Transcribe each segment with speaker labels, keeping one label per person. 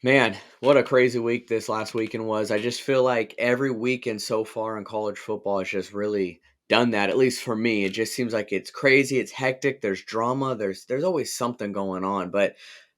Speaker 1: Man, what a crazy week this last weekend was. I just feel like every weekend so far in college football has just really done that, at least for me. It just seems like it's crazy, it's hectic, there's drama, there's always something going on. But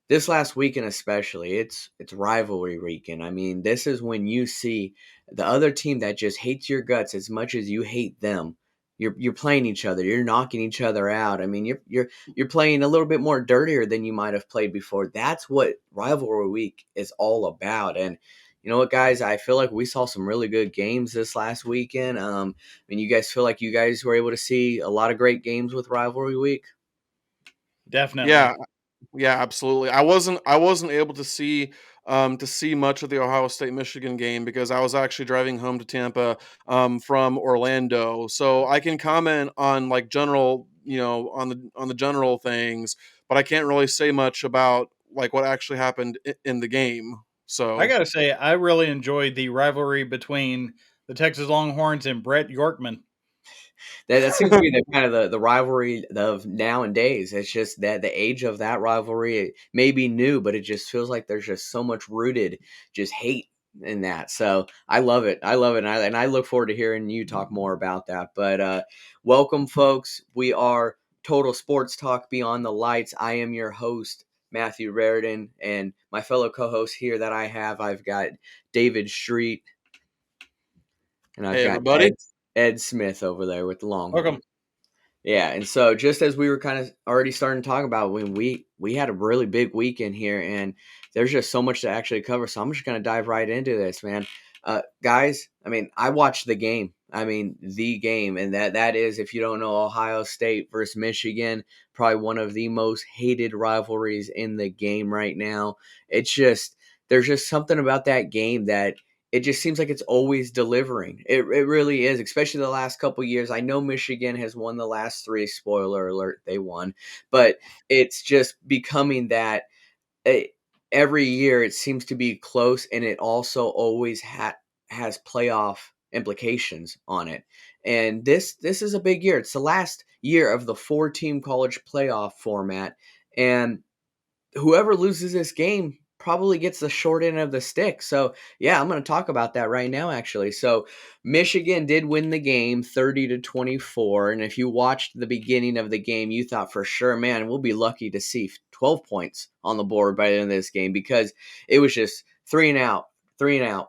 Speaker 1: this last weekend especially, it's rivalry weekend. I mean, this is when you see the other team that just hates your guts as much as you hate them. You're playing each other, you're knocking each other out. I mean, you're playing a little bit more dirtier than you might have played before. That's what rivalry week is all about. And you know what, guys? I feel like we saw some really good games this last weekend. I mean, you guys feel like you guys were able to see a lot of great games with rivalry week.
Speaker 2: Yeah,
Speaker 3: Definitely.
Speaker 2: yeah, absolutely. I wasn't able to see much of the Ohio State Michigan game because I was actually driving home to Tampa from Orlando. So I can comment on like general, on the general things, but I can't really say much about like what actually happened in the game.
Speaker 3: I
Speaker 2: So
Speaker 3: got to say, I really enjoyed the rivalry between the Texas Longhorns and Brett Yorkman.
Speaker 1: That seems to be the kind of the rivalry of nowadays. It's just that the age of that rivalry it may be new, but it just feels like there's just so much rooted just hate in that. So I love it. I love it, and I look forward to hearing you talk more about that. But welcome, folks. We are Total Sports Talk Beyond the Lights. I am your host, Matthew Raridan, and my fellow co-host here that I've got David Street, and I've
Speaker 2: hey
Speaker 1: got
Speaker 2: everybody.
Speaker 1: Ed Smith over there with the
Speaker 3: Welcome.
Speaker 1: Longhorns. Yeah, and so just as we were kind of already starting to talk about when we had a really big weekend here, and there's just so much to actually cover. So I'm just gonna dive right into this, man. Guys, I mean, I watched the game. I mean, the game, and that is, if you don't know, Ohio State versus Michigan, probably one of the most hated rivalries in the game right now. It's just there's just something about that game that it just seems like it's always delivering. It really is, especially the last couple years. I know Michigan has won the last three. Spoiler alert, they won, but it's just becoming that eh, every year it seems to be close, and it also always has playoff implications on it. And this is a big year. It's the last year of the four-team college playoff format, and whoever loses this game probably gets the short end of the stick. So, yeah, I'm going to talk about that right now actually. So, Michigan did win the game 30-24, and if you watched the beginning of the game, you thought for sure, man, we'll be lucky to see 12 points on the board by the end of this game because it was just 3 and out,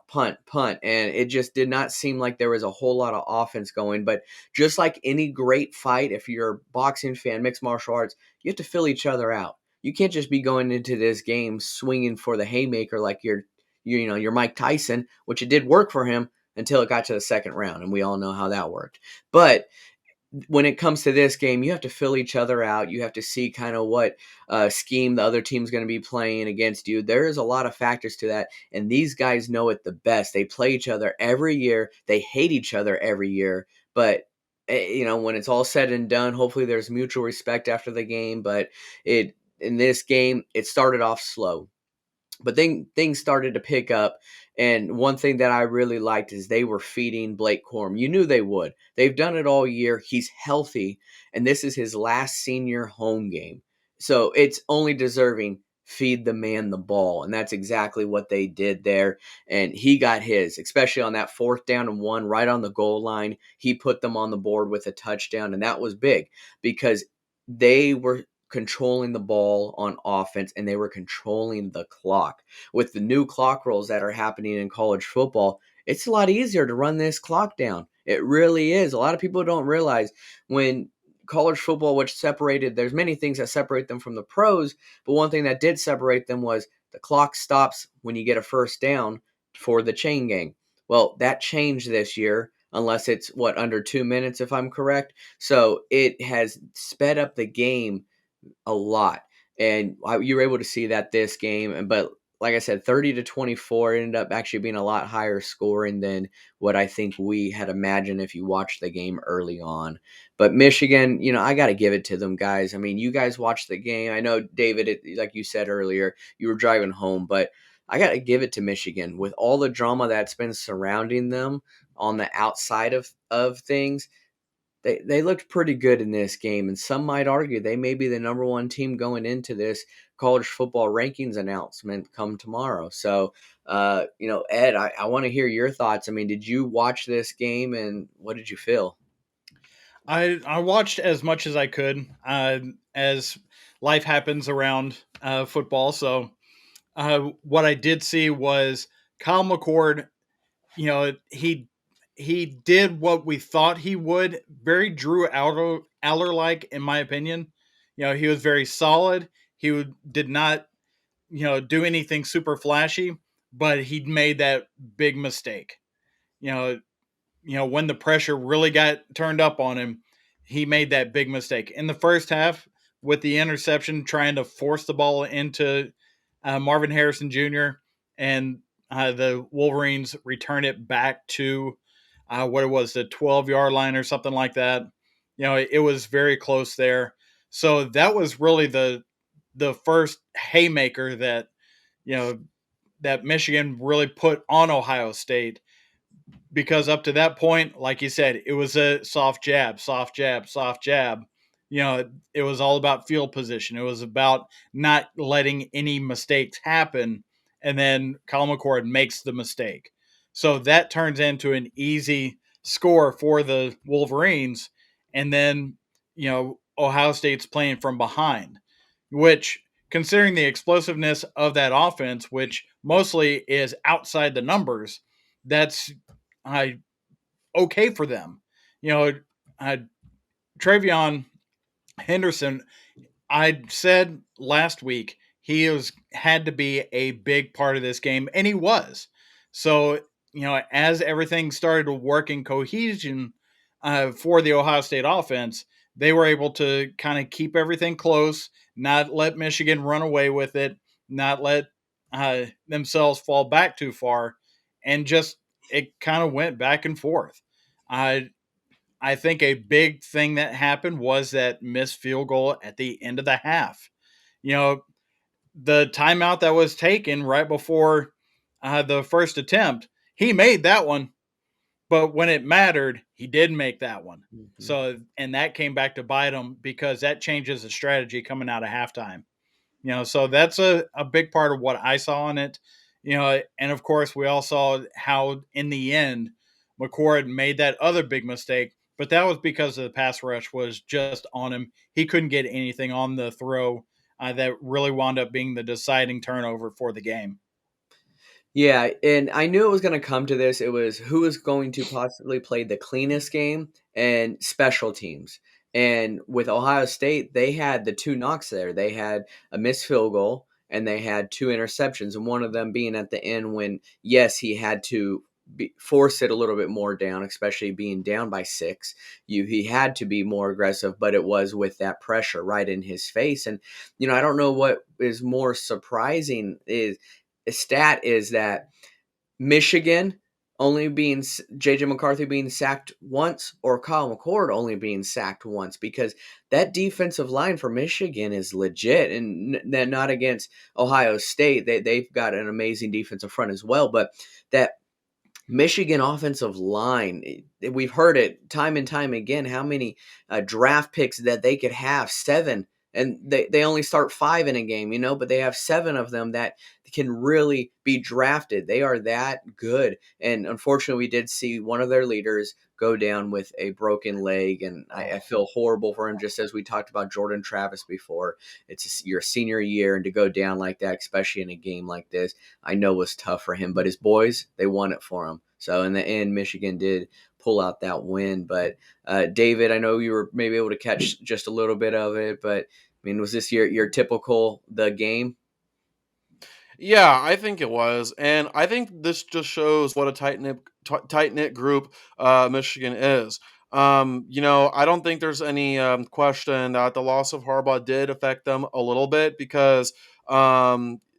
Speaker 1: punt, punt, and it just did not seem like there was a whole lot of offense going. But just like any great fight, if you're a boxing fan, mixed martial arts, you have to fill each other out. You can't just be going into this game swinging for the haymaker like you're Mike Tyson, which it did work for him until it got to the second round, and we all know how that worked. But when it comes to this game, you have to fill each other out. You have to see kind of what scheme the other team's going to be playing against you. There is a lot of factors to that, and these guys know it the best. They play each other every year. They hate each other every year, but when it's all said and done, hopefully there's mutual respect after the game. But it in this game, it started off slow, but then things started to pick up. And one thing that I really liked is they were feeding Blake Corum. You knew they would. They've done it all year. He's healthy, and this is his last senior home game. So it's only deserving feed the man the ball. And that's exactly what they did there. And he got his, especially on that 4th down and 1 right on the goal line. He put them on the board with a touchdown. And that was big because they were controlling the ball on offense and they were controlling the clock. With the new clock rules that are happening in college football, it's a lot easier to run this clock down. It really is. A lot of people don't realize when college football, which separated, there's many things that separate them from the pros, but one thing that did separate them was the clock stops when you get a first down for the chain gang. Well, that changed this year, unless it's under 2 minutes, if I'm correct. So it has sped up the game a lot, and you were able to see that this game. But like I said, 30-24 ended up actually being a lot higher scoring than what I think we had imagined if you watched the game early on. But Michigan, I got to give it to them, guys. I mean, you guys watched the game. I know, David, like you said earlier, you were driving home, but I got to give it to Michigan with all the drama that's been surrounding them on the outside of things. they looked pretty good in this game, and some might argue they may be the number one team going into this college football rankings announcement come tomorrow. So, Ed, I want to hear your thoughts. I mean, did you watch this game, and what did you feel?
Speaker 3: I watched as much as I could, as life happens around football. So what I did see was Kyle McCord. He did what we thought he would. Very Drew Aller like, in my opinion. He was very solid. Did not do anything super flashy, but he made that big mistake. You know, when the pressure really got turned up on him, he made that big mistake in the first half with the interception, trying to force the ball into Marvin Harrison Jr. and the Wolverines return it back to what it was, the 12-yard line or something like that. It was very close there. So that was really the first haymaker that you know that Michigan really put on Ohio State, because up to that point, like you said, it was a soft jab, soft jab, soft jab. It was all about field position. It was about not letting any mistakes happen. And then Kyle McCord makes the mistake. So that turns into an easy score for the Wolverines. And then, Ohio State's playing from behind, which, considering the explosiveness of that offense, which mostly is outside the numbers, that's I okay for them. You know, uh, Travion Henderson, I said last week had to be a big part of this game, and he was. So, as everything started to work in cohesion for the Ohio State offense, they were able to kind of keep everything close, not let Michigan run away with it, not let themselves fall back too far, and just it kind of went back and forth. I I think a big thing that happened was that missed field goal at the end of the half. You know, the timeout that was taken right before the first attempt, he made that one, but when it mattered, he did make that one.
Speaker 1: Mhm.
Speaker 3: So, and that came back to bite him, because that changes the strategy coming out of halftime. So that's a big part of what I saw in it. And of course, we all saw how in the end McCord made that other big mistake, but that was because the pass rush was just on him. He couldn't get anything on the throw that really wound up being the deciding turnover for the game.
Speaker 1: Yeah, and I knew it was gonna come to this. It was who was going to possibly play the cleanest game and special teams. And with Ohio State, they had the two knocks there. They had a missed field goal and they had two interceptions, and one of them being at the end when, yes, he had to force it a little bit more down, especially being down by six. He had to be more aggressive, but it was with that pressure right in his face. And I don't know what is more surprising is stat is that Michigan only being JJ McCarthy being sacked once, or Kyle McCord only being sacked once, because that defensive line for Michigan is legit, and then not against Ohio State. They've got an amazing defensive front as well, but that Michigan offensive line, we've heard it time and time again, how many draft picks that they could have, seven, and they only start five in a game, but they have seven of them that can really be drafted. They are that good. And unfortunately, we did see one of their leaders go down with a broken leg, and I feel horrible for him, just as we talked about Jordan Travis before. It's your senior year, and to go down like that, especially in a game like this, I know was tough for him, but his boys, they won it for him. So in the end, Michigan did pull out that win. But David, I know you were maybe able to catch just a little bit of it, but I mean, was this your typical the game?
Speaker 2: Yeah, I think it was, and I think this just shows what a tight knit group Michigan is. I don't think there's any question that the loss of Harbaugh did affect them a little bit, because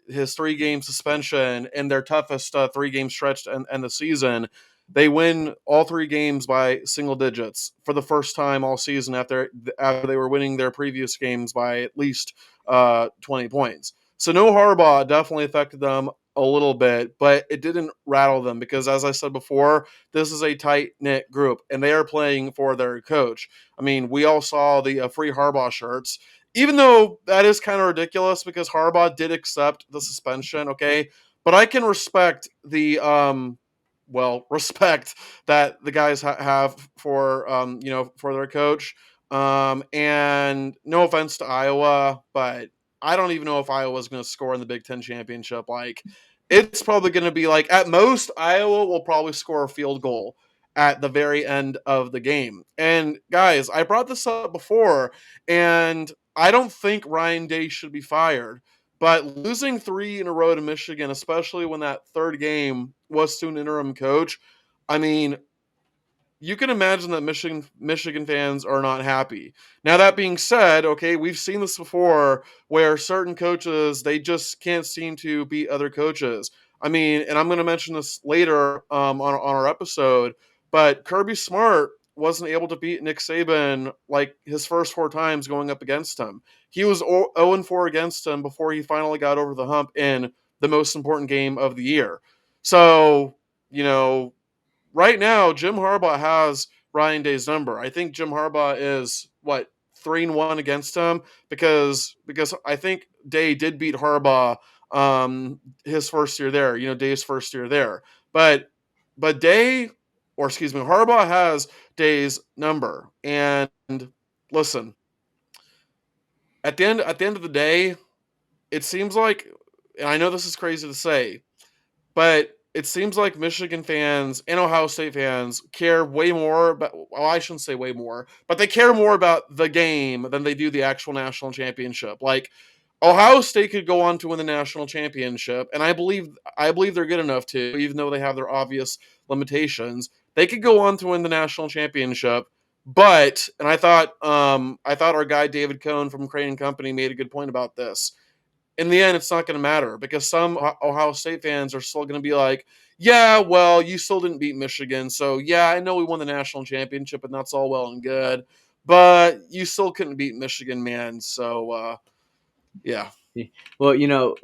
Speaker 2: his 3 game suspension in their toughest 3 game stretch and the season, they win all 3 games by single digits for the first time all season, after they were winning their previous games by at least 20 points. So no Harbaugh definitely affected them a little bit, but it didn't rattle them because, as I said before, this is a tight knit group and they are playing for their coach. I mean, we all saw the free Harbaugh shirts, even though that is kind of ridiculous because Harbaugh did accept the suspension. Okay, but I can respect the respect that the guys have for for their coach. And no offense to Iowa, but I don't even know if Iowa's going to score in the Big Ten championship. Like, it's probably going to be like, at most, Iowa will probably score a field goal at the very end of the game. And guys, I brought this up before, and I don't think Ryan Day should be fired. But losing 3 in a row to Michigan, especially when that third game was to an interim coach, I mean, you can imagine that Michigan fans are not happy. Now that being said, okay, we've seen this before where certain coaches they just can't seem to beat other coaches. I mean, and I'm going to mention this later on our episode, but Kirby Smart wasn't able to beat Nick Saban like his first 4 times going up against him. He was 0-4 against him before he finally got over the hump in the most important game of the year. So, you know, right now, Jim Harbaugh has Ryan Day's number. I think Jim Harbaugh is 3-1 against him because I think Day did beat Harbaugh his first year there. Day's first year there, but Harbaugh has Day's number. And listen, at the end of the day, it seems like, and I know this is crazy to say, but it seems like Michigan fans and Ohio State fans care way more about, well, I shouldn't say way more, but they care more about the game than they do the actual national championship. Like, Ohio State could go on to win the national championship, and I believe they're good enough to, even though they have their obvious limitations, they could go on to win the national championship. But, and I thought our guy David Cohn from Crane and Company made a good point about this. In the end, it's not going to matter because some Ohio State fans are still going to be like, yeah, well, you still didn't beat Michigan. So, yeah, I know we won the national championship and that's all well and good, but you still couldn't beat Michigan, man. So, yeah.
Speaker 1: Well,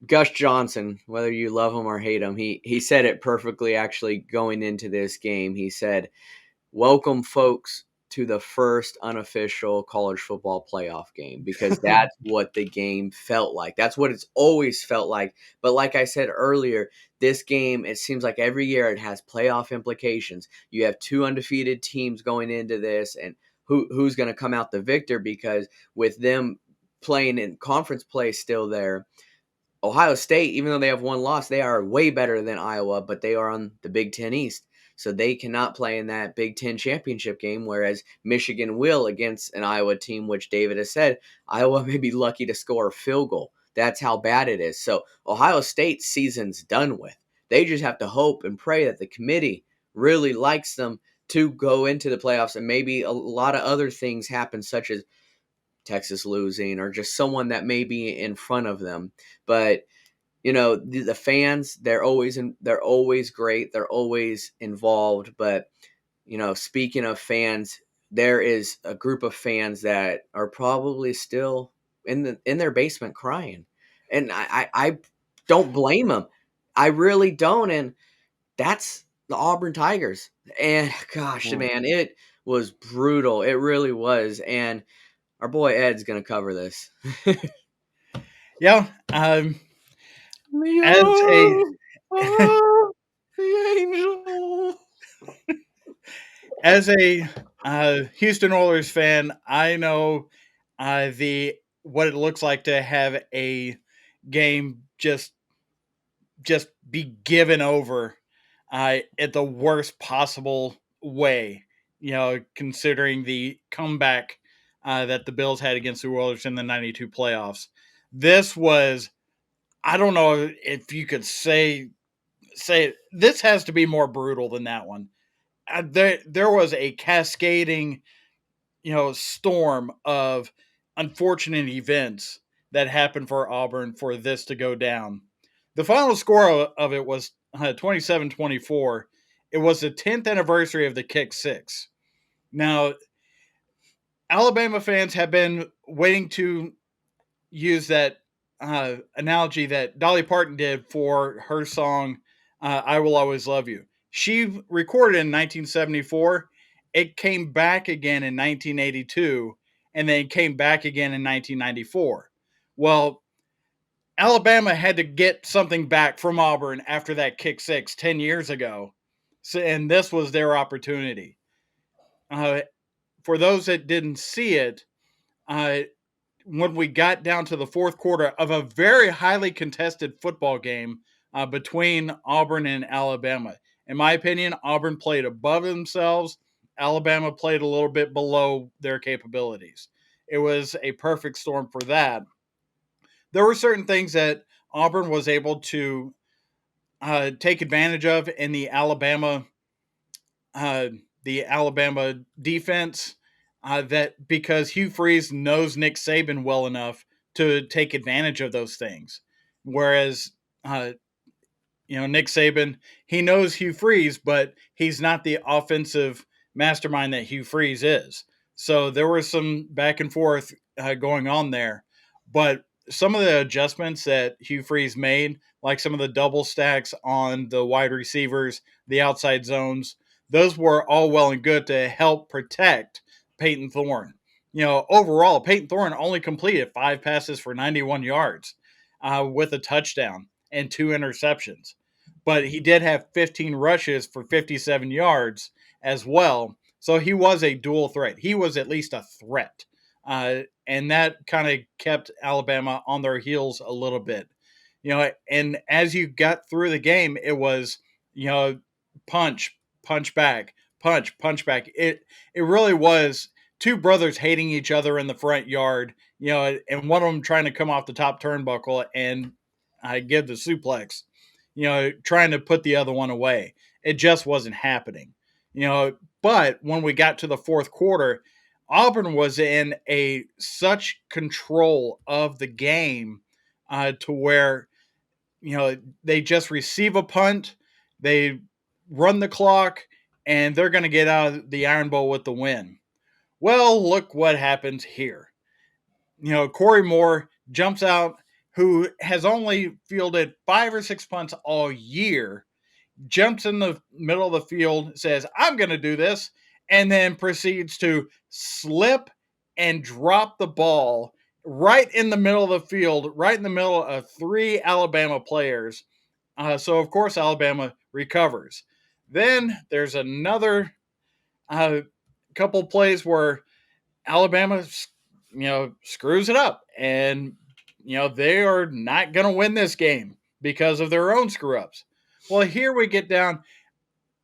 Speaker 1: Gus Johnson, whether you love him or hate him, he said it perfectly actually going into this game. He said, "Welcome, folks, to the first unofficial college football playoff game," because that's what the game felt like. That's what it's always felt like. But like I said earlier, this game, it seems like every year it has playoff implications. You have 2 undefeated teams going into this, and who's going to come out the victor, because with them playing in conference play still there, Ohio State, even though they have 1 loss, they are way better than Iowa, but they are on the Big Ten East. So they cannot play in that Big Ten championship game, whereas Michigan will against an Iowa team, which David has said, Iowa may be lucky to score a field goal. That's how bad it is. So Ohio State's season's done with. They just have to hope and pray that the committee really likes them to go into the playoffs, and maybe a lot of other things happen, such as Texas losing or just someone that may be in front of them. But the fans, they're always great, they're always involved. But speaking of fans, there is a group of fans that are probably still in their basement crying, and I don't blame them. I really don't. And that's the Auburn Tigers. And gosh,
Speaker 2: Mm.
Speaker 1: man, it was brutal. It really was. And our boy Ed's gonna cover this.
Speaker 3: Yeah. As a
Speaker 2: Oh, the angel.
Speaker 3: as a Houston Oilers fan, I know the what it looks like to have a game just be given over at the worst possible way. Considering the comeback that the Bills had against the Oilers in the '92 playoffs, this was, I don't know if you could say this has to be more brutal than that one. There was a cascading, storm of unfortunate events that happened for Auburn for this to go down. The final score of it was 27-24. It was the 10th anniversary of the kick six. Now, Alabama fans have been waiting to use that analogy that Dolly Parton did for her song "I Will Always Love You." She recorded in 1974. It came back again in 1982, and then came back again in 1994. Well, Alabama had to get something back from Auburn after that kick six 10 years ago. So, and this was their opportunity. Uh, for those that didn't see it, uh, when we got down to the fourth quarter of a very highly contested football game between Auburn and Alabama, in my opinion, Auburn played above themselves. Alabama played a little bit below their capabilities. It was a perfect storm for that. There were certain things that Auburn was able to take advantage of in uh, the Alabama defense. That because Hugh Freeze knows Nick Saban well enough to take advantage of those things, whereas uh, Nick Saban, he knows Hugh Freeze, but he's not the offensive mastermind that Hugh Freeze is. So there was some back and forth going on there, but some of the adjustments that Hugh Freeze made, like some of the double stacks on the wide receivers, the outside zones, those were all well and good to help protect Peyton Thorne. Overall, Peyton Thorne only completed 5 passes for 91 yards with a touchdown and 2 interceptions. But he did have 15 rushes for 57 yards as well. So he was a dual threat. He was at least a threat. And that kind of kept Alabama on their heels a little bit. And as you got through the game, it was, punch, punch back, punch back. It really was two brothers hating each other in the front yard, and one of them trying to come off the top turnbuckle and give the suplex, trying to put the other one away. It just wasn't happening, But when we got to the fourth quarter, Auburn was in such control of the game to where they just receive a punt, they run the clock, and they're going to get out of the Iron Bowl with the win. Well, look what happens here. Corey Moore jumps out, who has only fielded 5 or 6 punts all year, jumps in the middle of the field, says, I'm going to do this, and then proceeds to slip and drop the ball right in the middle of the field, right in the middle of 3 Alabama players. So, of course, Alabama recovers. Then there's another couple plays where Alabama, screws it up, and they are not going to win this game because of their own screw ups. Well, here we get down.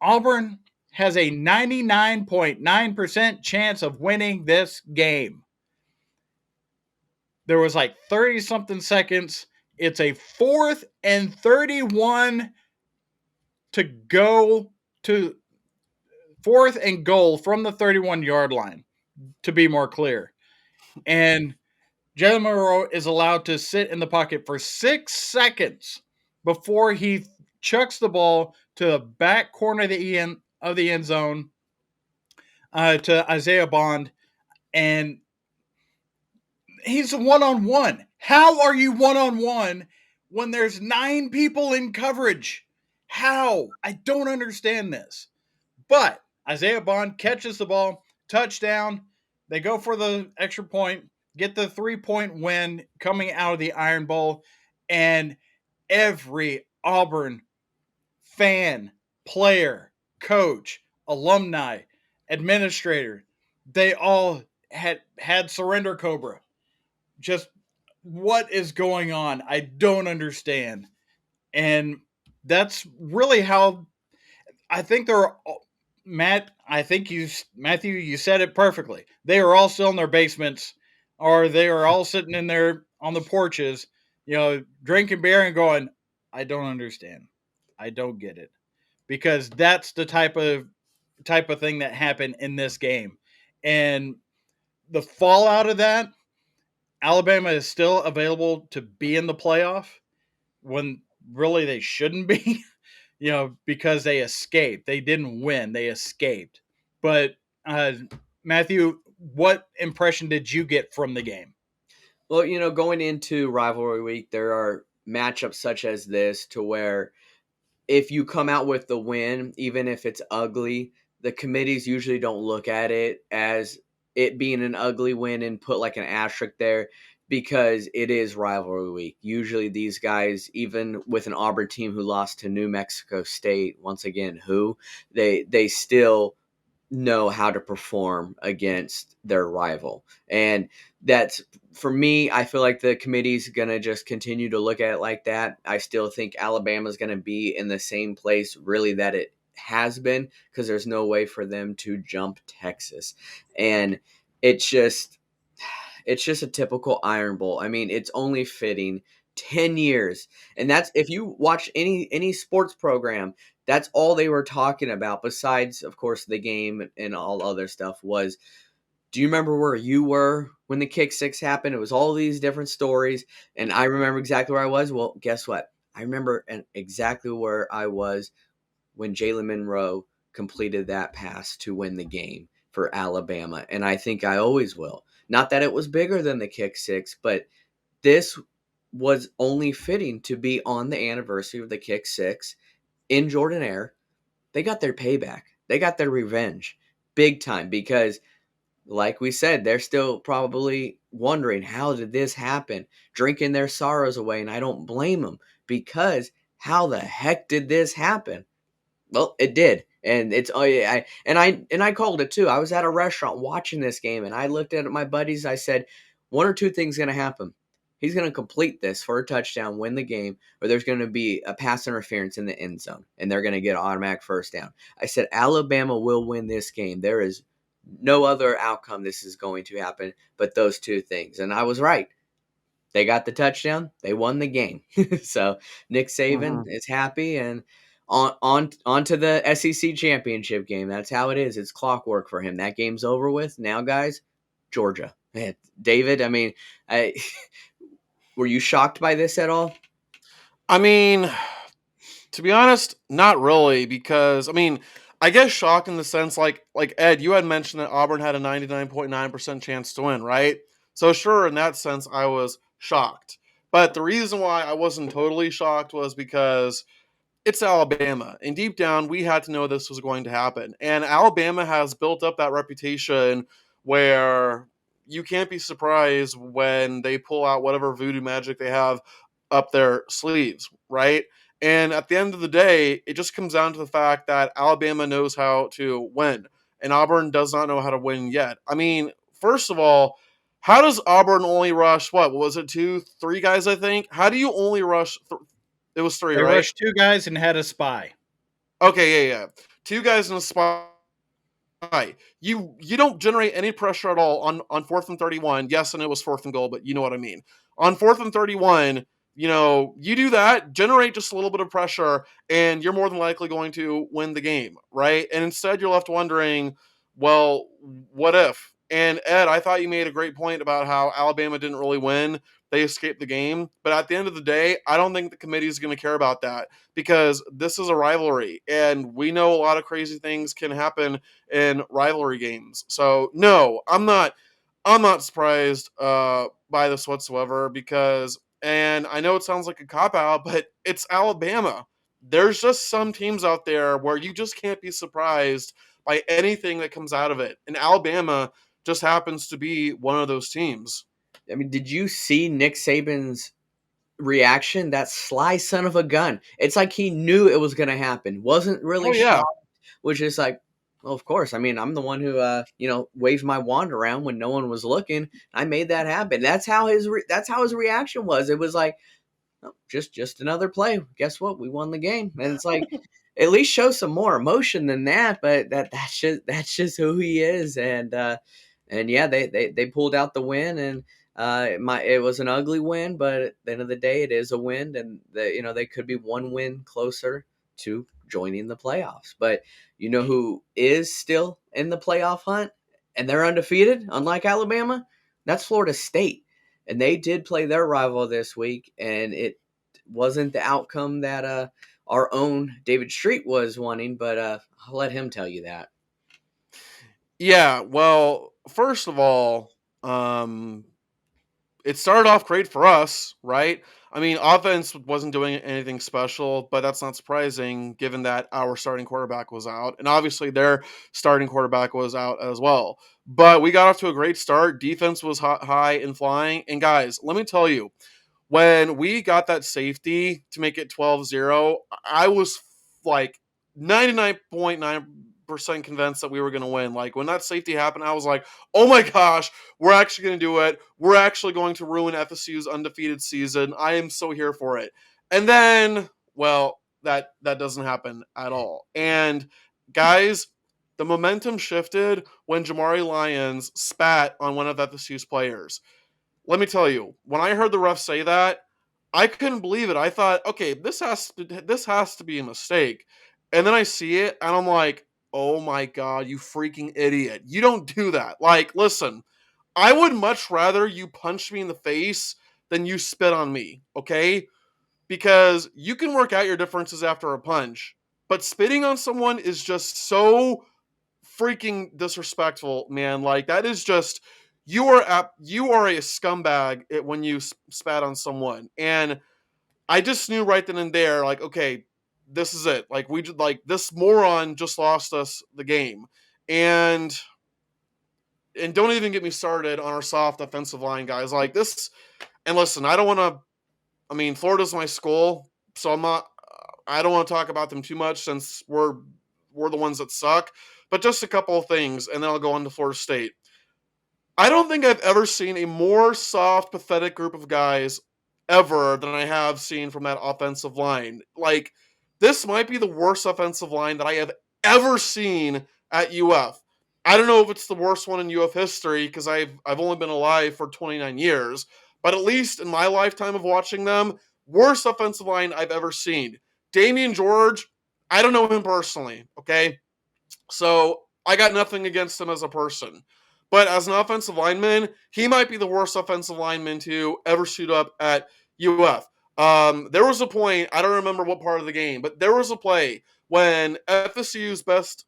Speaker 3: Auburn has a 99.9% chance of winning this game. There was like 30 something seconds. It's a 4th and 31 to go to 4th and goal from the 31-yard line, to be more clear. And Jalen Monroe is allowed to sit in the pocket for 6 seconds before he chucks the ball to the back corner of the end zone to Isaiah Bond, and he's one-on-one. How are you one-on-one when there's 9 people in coverage? How? I don't understand this. But Isaiah Bond catches the ball, touchdown. They go for the extra point, get the 3-point win coming out of the Iron Bowl, and every Auburn fan, player, coach, alumni, administrator, they all had surrender cobra. Just what is going on? I don't understand. And that's really how I think they're Matthew, you said it perfectly. They are all still in their basements, or they are all sitting in there on the porches, drinking beer and going, I don't understand. I don't get it. Because that's the type of thing that happened in this game. And the fallout of that, Alabama is still available to be in the playoff when really they shouldn't be. Because they escaped. They didn't win. They escaped. But Matthew, what impression did you get from the game?
Speaker 1: Well, going into rivalry week, there are matchups such as this to where if you come out with the win, even if it's ugly, the committees usually don't look at it as it being an ugly win and put like an asterisk there because it is rivalry week. Usually these guys, even with an Auburn team who lost to New Mexico State, once again, they still know how to perform against their rival. And that's for me, I feel like the committee's going to just continue to look at it like that. I still think Alabama's going to be in the same place really that it has been because there's no way for them to jump Texas. And it's just it's just a typical Iron Bowl. I mean, it's only fitting 10 years. And that's if you watch any sports program, that's all they were talking about besides of course the game and all other stuff was do you remember where you were when the kick six happened? It was all these different stories and I remember exactly where I was. Well, guess what? I remember exactly where I was when Jalen Monroe completed that pass to win the game for Alabama. And I think I always will. Not that it was bigger than the kick six, but this was only fitting to be on the anniversary of the kick six in Jordan Air. They got their payback. They got their revenge big time because, like we said, they're still probably wondering how did this happen, drinking their sorrows away. And I don't blame them because how the heck did this happen? Well, it did, and it's oh yeah, I called it too. I was at a restaurant watching this game, and I looked at my buddies. I said, one or two things going to happen. He's going to complete this for a touchdown, win the game, or there's going to be a pass interference in the end zone, and they're going to get automatic first down. I said Alabama will win this game. There is no other outcome this is going to happen but those two things, and I was right. They got the touchdown. They won the game. So Nick Saban
Speaker 2: Mhm.
Speaker 1: is happy and on to the SEC championship game. That's how it is. It's clockwork for him. That game's over with. Now, guys, Georgia. Man, David, I mean, I were you shocked by this at all?
Speaker 2: I mean, to be honest, not really, because I mean, I guess shocked in the sense like Ed, you had mentioned that Auburn had a 99.9% chance to win, right? So sure, in that sense, I was shocked. But the reason why I wasn't totally shocked was because it's Alabama. And deep down, we had to know this was going to happen. And Alabama has built up that reputation where you can't be surprised when they pull out whatever voodoo magic they have up their sleeves, right? And at the end of the day, it just comes down to the fact that Alabama knows how to win, and Auburn does not know how to win yet. I mean, first of all, how does Auburn only rush what was it, two, three guys? I think. How do you only rush? It was three,
Speaker 3: They
Speaker 2: right?
Speaker 3: rushed two guys and had a spy.
Speaker 2: Okay, yeah, yeah. Two guys in a spy. You don't generate any pressure at all on 4th and 31. Yes, and it was 4th and goal, but you know what I mean. On 4th and 31, you do that, generate just a little bit of pressure, and you're more than likely going to win the game, right? And instead, you're left wondering, well, what if? And Ed, I thought you made a great point about how Alabama didn't really win. They escaped the game. But at the end of the day, I don't think the committee is going to care about that because this is a rivalry. And we know a lot of crazy things can happen in rivalry games. So no, I'm not surprised by this whatsoever because, and I know it sounds like a cop out, but it's Alabama. There's just some teams out there where you just can't be surprised by anything that comes out of it, and Alabama just happens to be one of those teams.
Speaker 1: I mean, did you see Nick Saban's reaction? That sly son of a gun. It's like he knew it was going to happen. Wasn't really
Speaker 2: Oh yeah,
Speaker 1: shocked, which is like, well, of course. I mean, I'm the one who, waved my wand around when no one was looking. I made that happen. That's how his reaction was. It was like, oh, just another play. Guess what? We won the game. And it's like, at least show some more emotion than that. But that's just who he is. And yeah, they pulled out the win, and it was an ugly win, but at the end of the day, it is a win, and they could be one win closer to joining the playoffs. But you know who is still in the playoff hunt, and they're undefeated, unlike Alabama. That's Florida State, and they did play their rival this week, and it wasn't the outcome that our own David Street was wanting. But I'll let him tell you that.
Speaker 2: yeah. Well, first of all, um, it started off great for us, right? I mean, offense wasn't doing anything special, but that's not surprising given that our starting quarterback was out. And obviously, their starting quarterback was out as well. But we got off to a great start. Defense was high and flying. And guys, let me tell you, when we got that safety to make it 12-0, I was like 99.9% convinced that we were going to win. Like when that safety happened, I was like, oh my gosh, we're actually going to do it. We're actually going to ruin FSU's undefeated season. I am so here for it. And then, well, that doesn't happen at all. And guys, the momentum shifted when Jamari Lyons spat on one of FSU's players. Let me tell you, when I heard the ref say that, I couldn't believe it. I thought, okay, this has to be a mistake. And then I see it and I'm like, "Oh my god, you freaking idiot. You don't do that." Like, listen, I would much rather you punch me in the face than you spit on me, okay? Because you can work out your differences after a punch, but spitting on someone is just so freaking disrespectful, man. Like that is just you are a scumbag when you spat on someone. And I just knew right then and there, like, okay, this is it. Like this moron just lost us the game. And don't even get me started on our soft offensive line guys. Like this, and listen, I don't want to. I mean, Florida's my school, so I'm not. I don't want to talk about them too much since we're the ones that suck. But just a couple of things, and then I'll go on to Florida State. I don't think I've ever seen a more soft, pathetic group of guys ever than I have seen from that offensive line. Like, this might be the worst offensive line that I have ever seen at UF. I don't know if it's the worst one in UF history because I've only been alive for 29 years, but at least in my lifetime of watching them, worst offensive line I've ever seen. Damian George, I don't know him personally, okay? So I got nothing against him as a person. But as an offensive lineman, he might be the worst offensive lineman to ever suit up at UF. There was a point, I don't remember what part of the game, but there was a play when FSU's best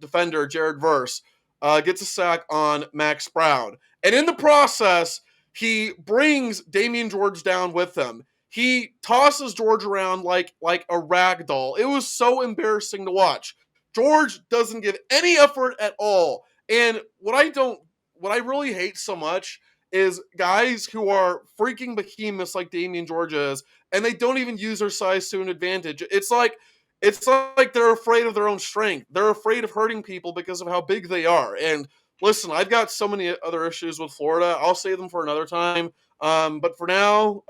Speaker 2: defender, Jared Verse, gets a sack on Max Brown. And in the process, he brings Damian George down with him. He tosses George around like a rag doll. It was so embarrassing to watch. George doesn't give any effort at all. And what I really hate so much is guys who are freaking behemoths like Damian George is, and they don't even use their size to an advantage. It's like they're afraid of their own strength. They're afraid of hurting people because of how big they are. And listen, I've got so many other issues with Florida. I'll save them for another time. But for now,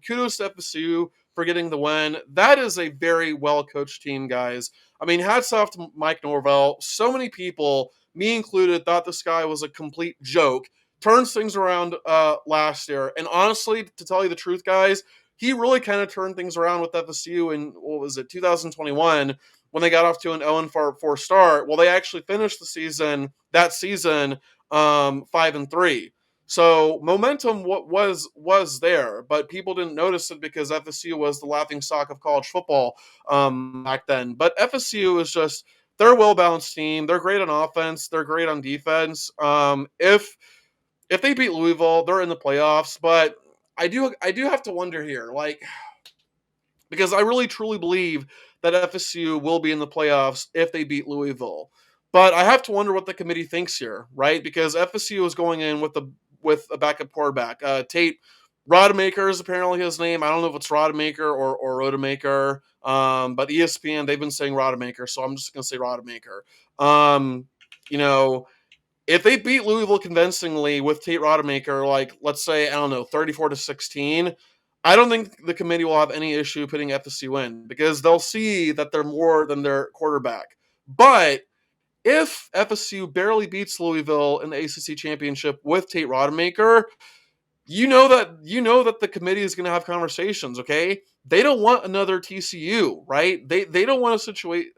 Speaker 2: kudos to FSU for getting the win. That is a very well coached team, guys. I mean, hats off to Mike Norvell. So many people, me included, thought this guy was a complete joke. Turns things around last year. And honestly, to tell you the truth, guys, he really kind of turned things around with FSU in, 2021 when they got off to an 0-4 start. Well, they actually finished that season 5-3. So momentum was there, but people didn't notice it because FSU was the laughingstock of college football back then. But FSU is just they're a well-balanced team. They're great on offense. They're great on defense. If they beat Louisville, they're in the playoffs. But I do have to wonder here, like, because I really truly believe that FSU will be in the playoffs if they beat Louisville. But I have to wonder what the committee thinks here, right? Because FSU is going in with a backup quarterback. Tate Rodemaker is apparently his name. I don't know if it's Rodemaker or Rodemaker. But ESPN, they've been saying Rodemaker, so I'm just going to say Rodemaker. You know, if they beat Louisville convincingly with Tate Rodemaker, like, let's say, I don't know, 34-16, I don't think the committee will have any issue putting FSU in because they'll see that they're more than their quarterback. But if FSU barely beats Louisville in the ACC championship with Tate Rodemaker, you know that the committee is going to have conversations. Okay, they don't want another TCU, right? They don't want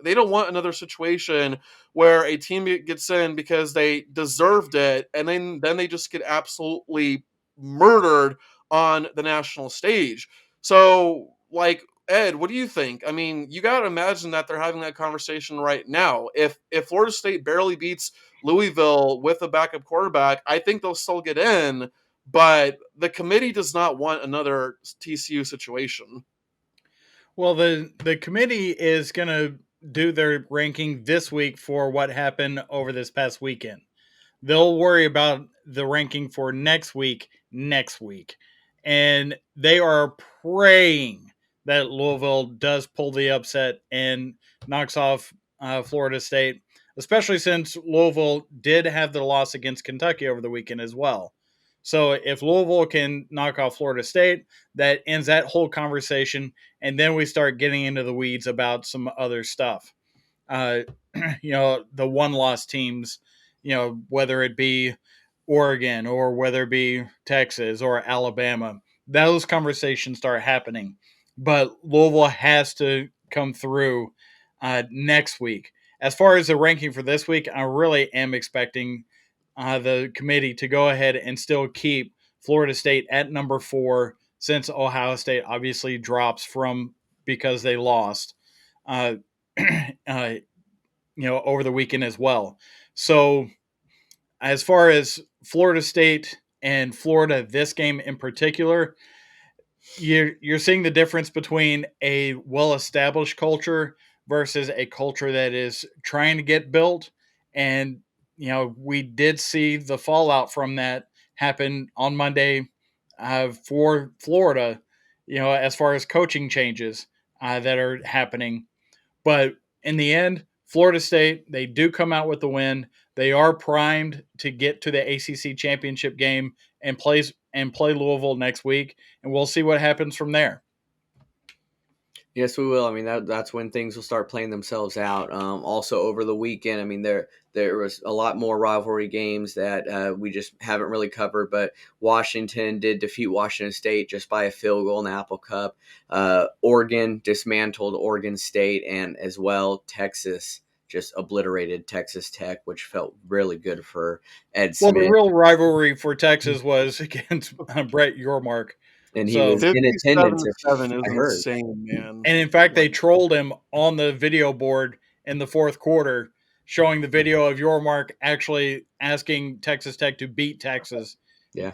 Speaker 2: they don't want another situation where a team gets in because they deserved it, and then they just get absolutely murdered on the national stage. So, like, Ed, what do you think? I mean, you got to imagine that they're having that conversation right now. If Florida State barely beats Louisville with a backup quarterback, I think they'll still get in. but the committee does not want another TCU situation.
Speaker 3: Well, the committee is going to do their ranking this week for what happened over this past weekend. They'll worry about the ranking for next week. And they are praying that Louisville does pull the upset and knocks off Florida State, especially since Louisville did have the loss against Kentucky over the weekend as well. So if Louisville can knock off Florida State, that ends that whole conversation. And then we start getting into the weeds about some other stuff. Uh, the one loss teams, whether it be Oregon or whether it be Texas or Alabama, those conversations start happening. But Louisville has to come through next week. As far as the ranking for this week, I really am expecting the committee to go ahead and still keep Florida State at number 4, since Ohio State obviously drops from because they lost. Uh, uh, over the weekend as well. So, as far as Florida State and Florida, this game in particular, you're seeing the difference between a well-established culture versus a culture that is trying to get built. And we did see the fallout from that happen on Monday for Florida. As far as coaching changes that are happening, but in the end, Florida State, they do come out with the win. They are primed to get to the ACC championship game and play Louisville next week, and we'll see what happens from there.
Speaker 1: Yes, we will. I mean, that's when things will start playing themselves out. Also, over the weekend, I mean, there was a lot more rivalry games that we just haven't really covered. But Washington did defeat Washington State just by a field goal in the Apple Cup. Oregon dismantled Oregon State, and as well, Texas just obliterated Texas Tech, which felt really good for Ed
Speaker 3: Well, the
Speaker 1: Smith.
Speaker 3: real rivalry for Texas was against Brett Yormark.
Speaker 1: And he
Speaker 3: So,
Speaker 1: was in attendance,
Speaker 2: 57-7 is
Speaker 1: I heard.
Speaker 2: insane, man.
Speaker 3: and in fact, they trolled him on the video board in the fourth quarter, showing the video of Yormark actually asking Texas Tech to beat Texas.
Speaker 1: Yeah.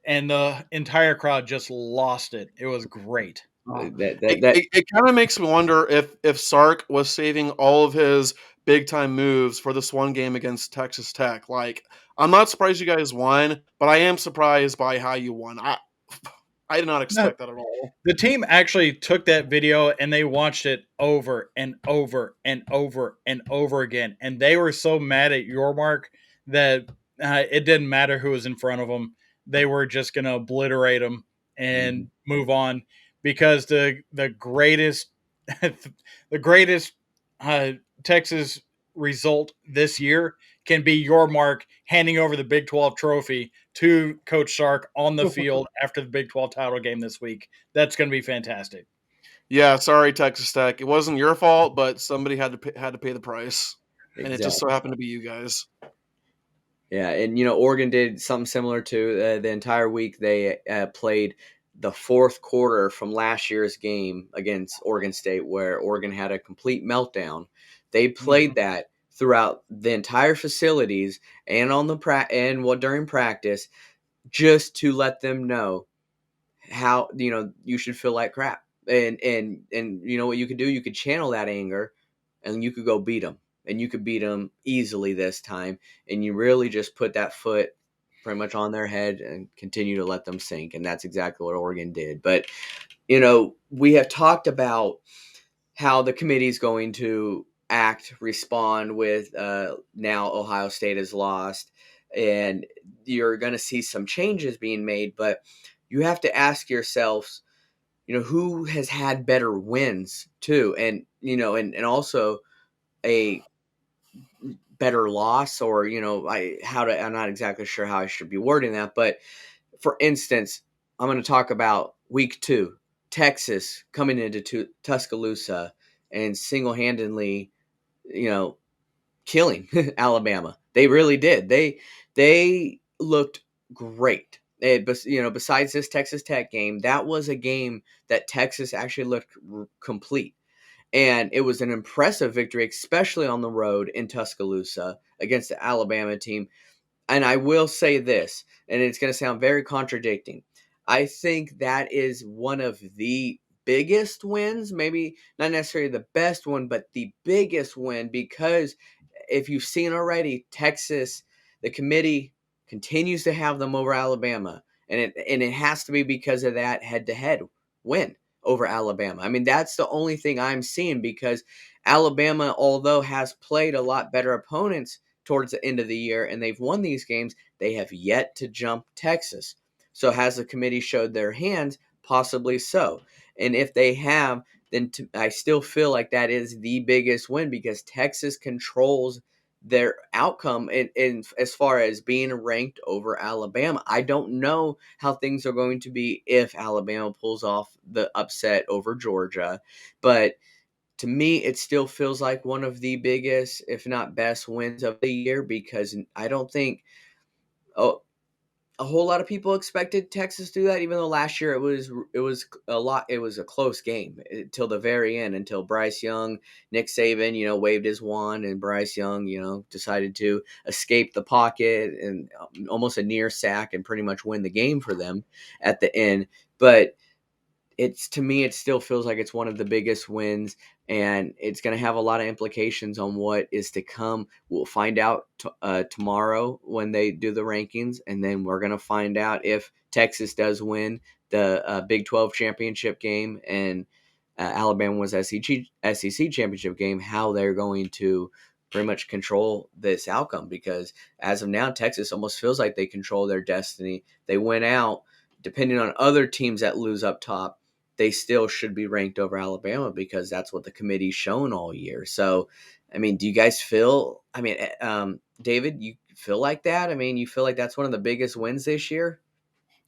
Speaker 3: And the entire crowd just lost it. It was great.
Speaker 2: It kind of makes me wonder if Sark was saving all of his big time moves for this one game against Texas Tech. Like, I'm not surprised you guys won, but I am surprised by how you won. I did not expect that at all.
Speaker 3: The team actually took that video and they watched it over and over and over and over again. And they were so mad at Yormark that it didn't matter who was in front of them. They were just going to obliterate them and move on, because the greatest the greatest Texas result this year can be Yormark handing over the Big 12 trophy to Coach Sark on the field after the Big 12 title game this week. That's going to be fantastic.
Speaker 2: Yeah, sorry, Texas Tech. It wasn't your fault, but somebody had to pay the price, and it just so happened to be you guys.
Speaker 1: Yeah, and Oregon did something similar to the entire week. They played the fourth quarter from last year's game against Oregon State, where Oregon had a complete meltdown. They played that throughout the entire facilities and on the during practice, just to let them know how you should feel like crap. And what you could do, you could channel that anger, and you could go beat them. And you could beat them easily this time. And you really just put that foot pretty much on their head and continue to let them sink. And that's exactly what Oregon did. But, we have talked about how the committee is going to respond with now Ohio State has lost. And you're going to see some changes being made. But you have to ask yourselves, who has had better wins too. And, and also a better loss, or I'm not exactly sure how I should be wording that, but for instance, I'm going to talk about week 2, Texas coming into Tuscaloosa and single-handedly killing Alabama. They really did. They looked great. Besides this Texas Tech game, that was a game that Texas actually looked complete. And it was an impressive victory, especially on the road in Tuscaloosa against the Alabama team. and I will say this, and it's going to sound very contradicting. I think that is one of the biggest wins, maybe not necessarily the best one, but the biggest win, because if you've seen already, Texas, the committee continues to have them over Alabama, and it has to be because of that head-to-head win over Alabama. I mean, that's the only thing I'm seeing, because Alabama, although has played a lot better opponents towards the end of the year and they've won these games, they have yet to jump Texas. So has the committee showed their hands? Possibly so. And if they have, then I still feel like that is the biggest win, because Texas controls their outcome in as far as being ranked over Alabama. I don't know how things are going to be if Alabama pulls off the upset over Georgia, but to me, it still feels like one of the biggest, if not best, wins of the year, because I don't think oh, a whole lot of people expected Texas to do that. Even though last year it was a lot, it was a close game till the very end, until Bryce Young, Nick Saban, waved his wand, and Bryce Young, decided to escape the pocket and almost a near sack and pretty much win the game for them at the end. But it's to me, it still feels like it's one of the biggest wins, and it's going to have a lot of implications on what is to come. We'll find out tomorrow when they do the rankings, and then we're going to find out if Texas does win the Big 12 championship game and Alabama was SEC championship game, how they're going to pretty much control this outcome, because as of now, Texas almost feels like they control their destiny. They went out, depending on other teams that lose up top, they still should be ranked over Alabama, because that's what the committee's shown all year. So, I mean, do you guys feel, David, you feel like that? I mean, you feel like that's one of the biggest wins this year?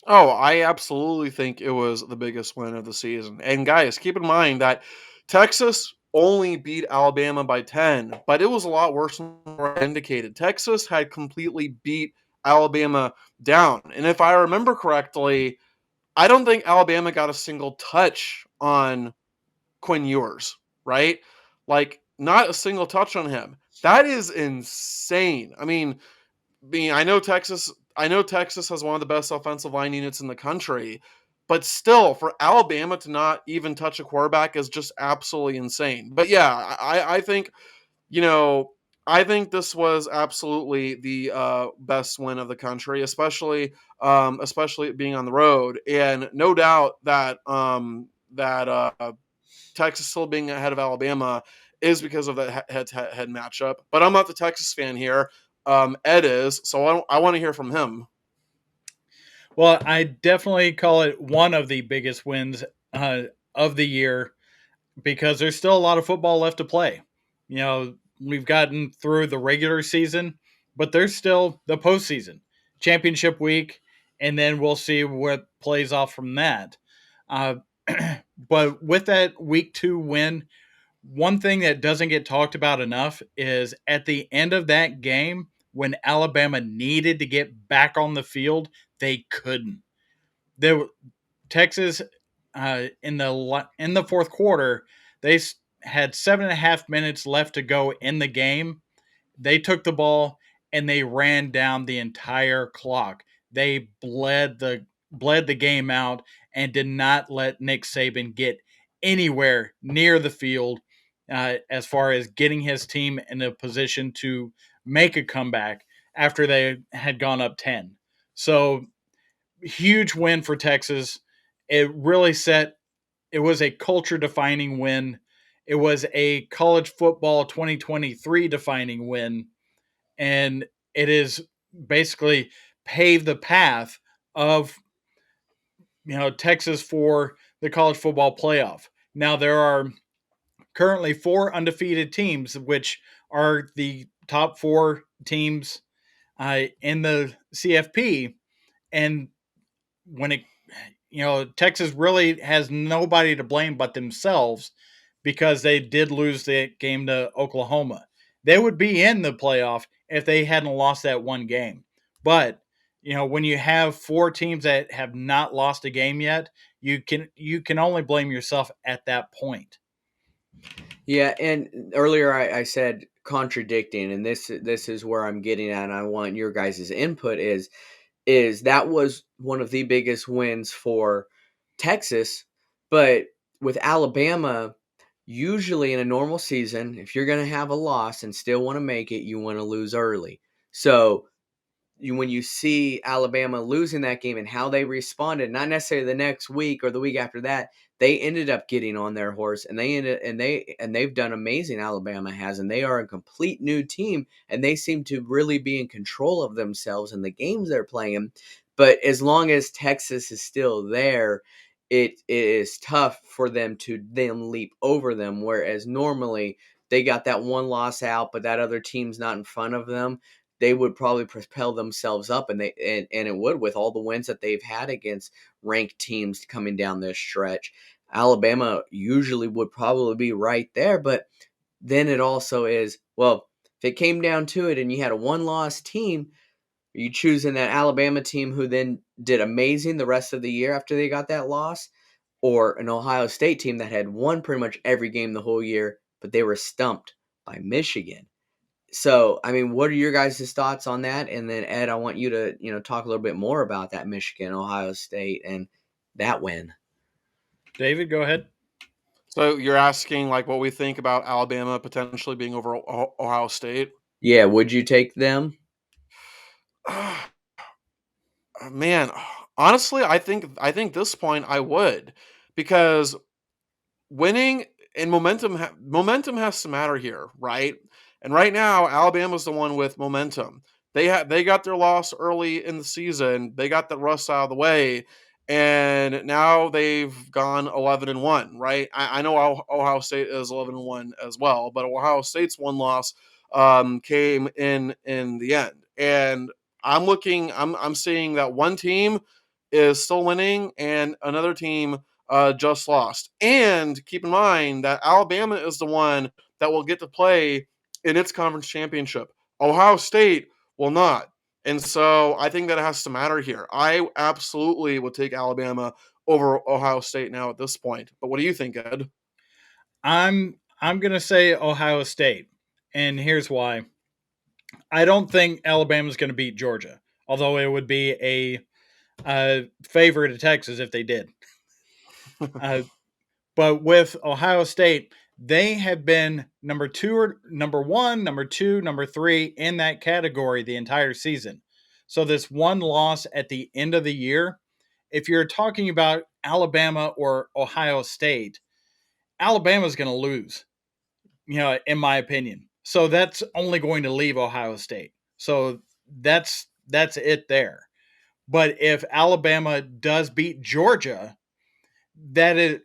Speaker 2: Oh, I absolutely think it was the biggest win of the season. And guys, keep in mind that Texas only beat Alabama by 10, but it was a lot worse than indicated. Texas had completely beat Alabama down. And if I remember correctly, I don't think Alabama got a single touch on Quinn Ewers, right? Like, not a single touch on him. That is insane. I mean, I know Texas has one of the best offensive line units in the country, but still, for Alabama to not even touch a quarterback is just absolutely insane. But yeah, I think you know I think this was absolutely the best win of the country, especially being on the road, and no doubt that Texas still being ahead of Alabama is because of that head-to-head matchup. But I'm not the Texas fan here. Ed is, so I want to hear from him.
Speaker 3: Well, I definitely call it one of the biggest wins uh, of the year, because there's still a lot of football left to play. We've gotten through the regular season, but there's still the postseason, championship week, and then we'll see what plays off from that. Uh, but with that week 2 win, one thing that doesn't get talked about enough is at the end of that game, when Alabama needed to get back on the field, they couldn't. There, Texas in the fourth quarter, they had 7.5 minutes left to go in the game. They took the ball and they ran down the entire clock. They bled the game out and did not let Nick Saban get anywhere near the field as far as getting his team in a position to make a comeback after they had gone up 10. So huge win for Texas. It really it was a culture defining win. It was a college football 2023 defining win. And it is basically paved the path of Texas for the college football playoff. Now there are currently 4 undefeated teams, which are the top 4 teams in the CFP. And when it Texas really has nobody to blame but themselves, because they did lose the game to Oklahoma. They would be in the playoff if they hadn't lost that one game. But when you have 4 teams that have not lost a game yet, you can only blame yourself at that point.
Speaker 1: Yeah, and earlier I said contradicting, and this is where I'm getting at, and I want your guys' input is that was one of the biggest wins for Texas, but with Alabama, usually in a normal season, if you're going to have a loss and still want to make it, you want to lose early. So when you see Alabama losing that game and how they responded, not necessarily the next week or the week after that, they ended up getting on their horse and they've done amazing. Alabama has, and they are a complete new team, and they seem to really be in control of themselves in the games they're playing. But as long as Texas is still there, it is tough for them to then leap over them. Whereas normally they got that one loss out, but that other team's not in front of them, they would probably propel themselves up, and and it would, with all the wins that they've had against ranked teams coming down this stretch. Alabama usually would probably be right there, but then it also is, well, if it came down to it and you had a one-loss team, are you choosing that Alabama team who then did amazing the rest of the year after they got that loss, or an Ohio State team that had won pretty much every game the whole year, but they were stumped by Michigan? So, I mean, what are your guys' thoughts on that? And then Ed, I want you to, talk a little bit more about that Michigan, Ohio State, and that win.
Speaker 3: David, go ahead.
Speaker 2: So you're asking like what we think about Alabama potentially being over Ohio State?
Speaker 1: Yeah, would you take them?
Speaker 2: Man, honestly, I think this point I would, because winning and momentum has to matter here, right? And right now, Alabama's the one with momentum. They got their loss early in the season. They got the rust out of the way, and now they've gone 11-1. Right? I know Ohio State is 11-1 as well, but Ohio State's one loss came in the end, and I'm seeing that one team is still winning, and another team just lost. And keep in mind that Alabama is the one that will get to play in its conference championship. Ohio State will not. And so I think that has to matter here. I absolutely would take Alabama over Ohio State now at this point. But what do you think, Ed?
Speaker 3: I'm gonna say Ohio State, and here's why. I don't think Alabama's gonna beat Georgia, although it would be a favor to Texas if they did. Uh, but with Ohio State, they have been number two or number one, number two, number three in that category the entire season. So this one loss at the end of the year, if you're talking about Alabama or Ohio State, Alabama's going to lose, in my opinion. So that's only going to leave Ohio State. So that's it there. But if Alabama does beat Georgia, that is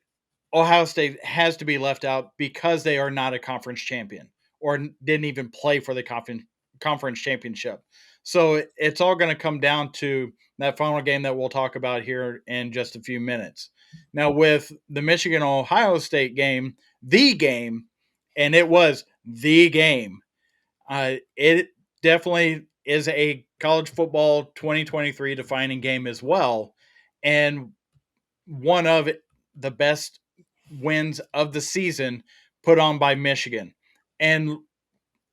Speaker 3: Ohio State has to be left out because they are not a conference champion or didn't even play for the conference championship. So it's all going to come down to that final game that we'll talk about here in just a few minutes. Now, with the Michigan Ohio State game, and it was the game, it definitely is a college football 2023 defining game as well. And one of the best wins of the season put on by Michigan. And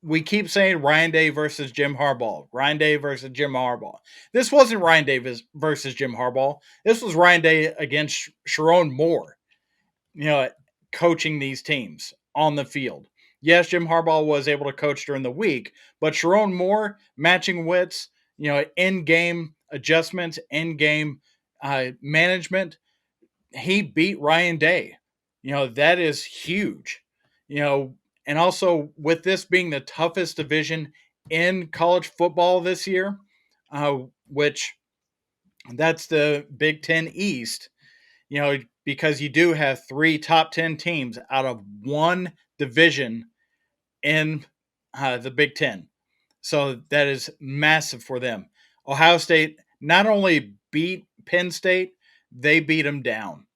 Speaker 3: we keep saying Ryan Day versus Jim Harbaugh. Ryan Day versus Jim Harbaugh. This wasn't Ryan Day versus Jim Harbaugh. This was Ryan Day against Sharon Moore, you know, coaching these teams on the field. Yes, Jim Harbaugh was able to coach during the week, but Sharon Moore matching wits, in game adjustments, in game management, he beat Ryan Day. That is huge. And also with this being the toughest division in college football this year, which that's the Big Ten East, because you do have three top 10 teams out of one division in the Big Ten. So that is massive for them. Ohio State not only beat Penn State, they beat them down.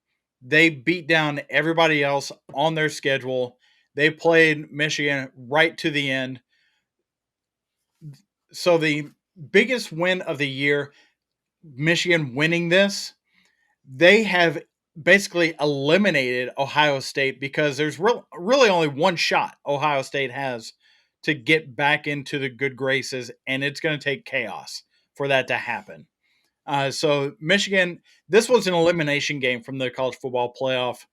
Speaker 3: They beat down everybody else on their schedule. They played Michigan right to the end. So the biggest win of the year, Michigan winning this, they have basically eliminated Ohio State because there's really only one shot Ohio State has to get back into the good graces, and it's going to take chaos for that to happen. So Michigan, this was an elimination game from the college football playoff,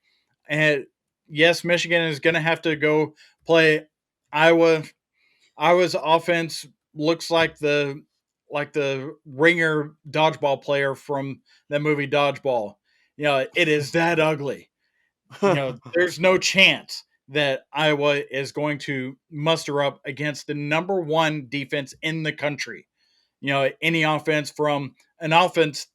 Speaker 3: and yes, Michigan is going to have to go play Iowa. Iowa's offense looks like the ringer dodgeball player from that movie Dodgeball. It is that ugly. There's no chance that Iowa is going to muster up against the number one defense in the country. Any offense from an offense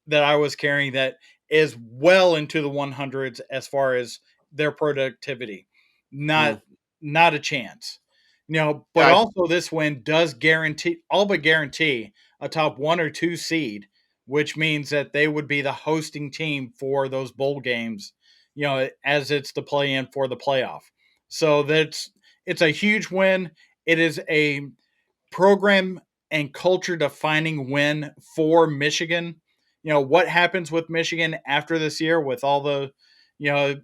Speaker 3: that I was carrying that is well into the 100s as far as their productivity.
Speaker 2: Mm.
Speaker 3: Not not a chance. But
Speaker 2: Yeah,
Speaker 3: also this win does guarantee all but guarantee a top 1 or 2 seed, which means that they would be the hosting team for those bowl games, as it's the play in for the playoff. So it's a huge win. It is a program and culture defining win for Michigan. What happens with Michigan after this year with all the